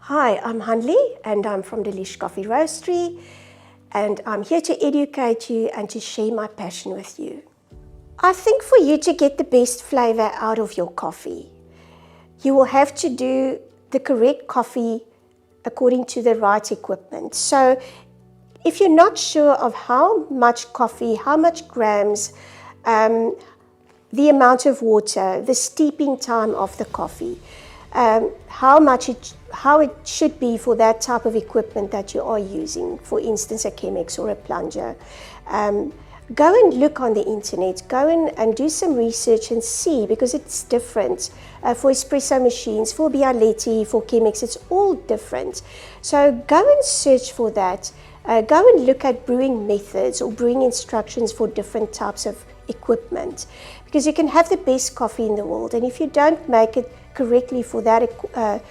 Hi, I'm Hanlie and I'm from Delish Coffee Roastery, and I'm here to educate you and to share my passion with you. I think for you to get the best flavor out of your coffee, you will have to do the correct coffee according to the right equipment. So if you're not sure of how much coffee, how much grams, the amount of water, the steeping time of the coffee, how it should be for that type of equipment that you are using, for instance a Chemex or a plunger. Go and look on the internet, go and do some research and see, because it's different for espresso machines, for Bialetti, for Chemex, it's all different. So go and search for that. Go and look at brewing methods or brewing instructions for different types of equipment, because you can have the best coffee in the world, and if you don't make it correctly for that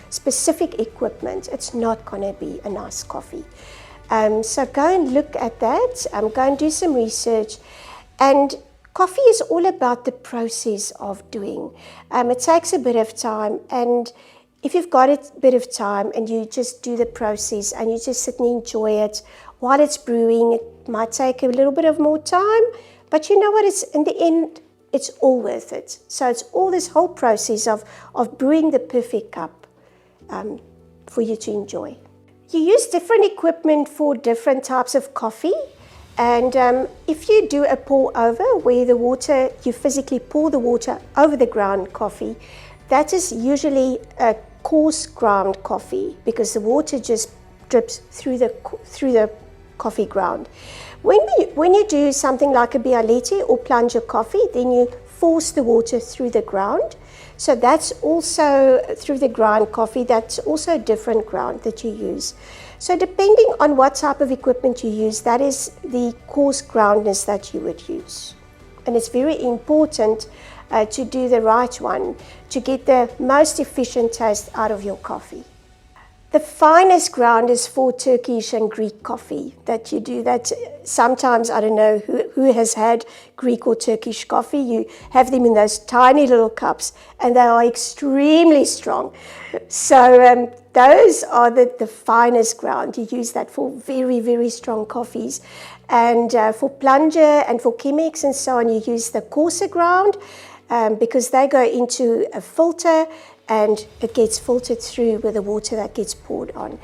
specific equipment, it's not going to be a nice coffee. So go and look at that, go and do some research. And coffee is all about the process of doing. It takes a bit of time, and if you've got a bit of time and you just do the process and you just sit and enjoy it while it's brewing, it might take a little bit of more time, but you know what, it's in the end, it's all worth it. So it's all this whole process of brewing the perfect cup for you to enjoy. You use different equipment for different types of coffee, and if you do a pour over where the water, you physically pour the water over the ground coffee, that is usually a coarse ground coffee, because the water just drips through the coffee ground. When you do something like a Bialetti or plunger coffee, then you force the water through the ground. So that's also through the ground coffee, that's also a different ground that you use. So depending on what type of equipment you use, that is the coarse groundness that you would use. And it's very important to do the right one to get the most efficient taste out of your coffee. The finest ground is for Turkish and Greek coffee that you do. That sometimes, I don't know who has had Greek or Turkish coffee, you have them in those tiny little cups and they are extremely strong. So those are the finest ground. You use that for very, very strong coffees. And for plunger and for Chemex and so on, you use the coarser ground because they go into a filter and it gets filtered through with the water that gets poured on.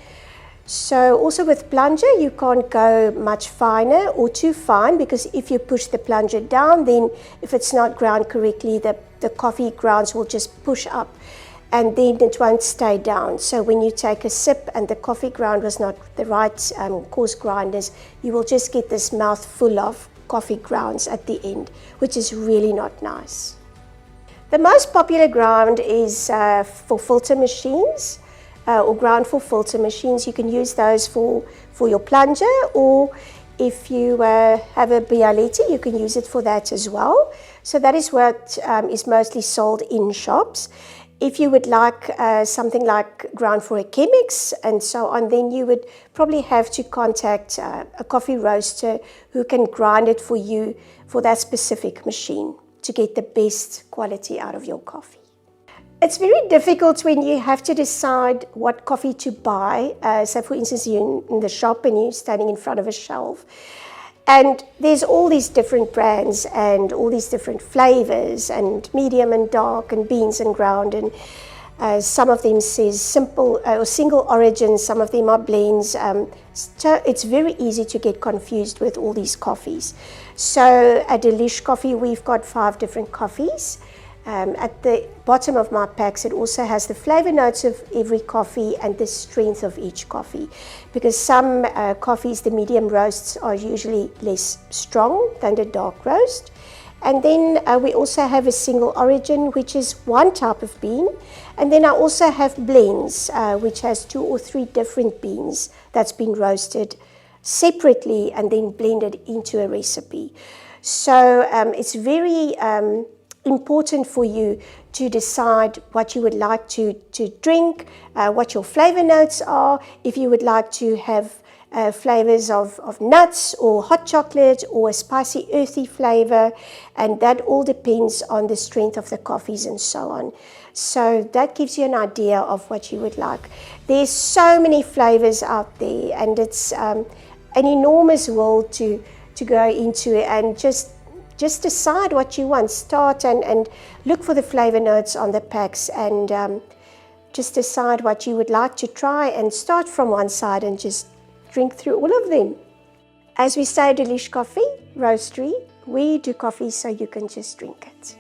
So also with plunger, you can't go much finer or too fine, because if you push the plunger down, then if it's not ground correctly, the coffee grounds will just push up and then it won't stay down. So when you take a sip and the coffee ground was not the right coarse grinders, you will just get this mouth full of coffee grounds at the end, which is really not nice. The most popular ground is for filter machines, or ground for filter machines. You can use those for your plunger, or if you have a Bialetti, you can use it for that as well. So that is what is mostly sold in shops. If you would like something like ground for a Chemex and so on, then you would probably have to contact a coffee roaster who can grind it for you for that specific machine to get the best quality out of your coffee. It's very difficult when you have to decide what coffee to buy. So for instance, you're in the shop and you're standing in front of a shelf, and there's all these different brands and all these different flavors, and medium and dark and beans and ground, and some of them says simple or single origin, some of them are blends. So it's very easy to get confused with all these coffees. So at Delish Coffee, we've got 5 different coffees. At the bottom of my packs, it also has the flavor notes of every coffee and the strength of each coffee, because some coffees, the medium roasts, are usually less strong than the dark roast. And then we also have a single origin, which is one type of bean. And then I also have blends, which has 2 or 3 different beans that's been roasted separately and then blended into a recipe. So it's very important for you to decide what you would like to drink, what your flavor notes are, if you would like to have flavors of nuts or hot chocolate or a spicy earthy flavor, and that all depends on the strength of the coffees and so on. So that gives you an idea of what you would like. There's so many flavors out there, and it's an enormous world to go into, and just decide what you want. Start and look for the flavor notes on the packs, and just decide what you would like to try, and start from one side and just drink through all of them. As we say, Delish Coffee Roastery, we do coffee so you can just drink it.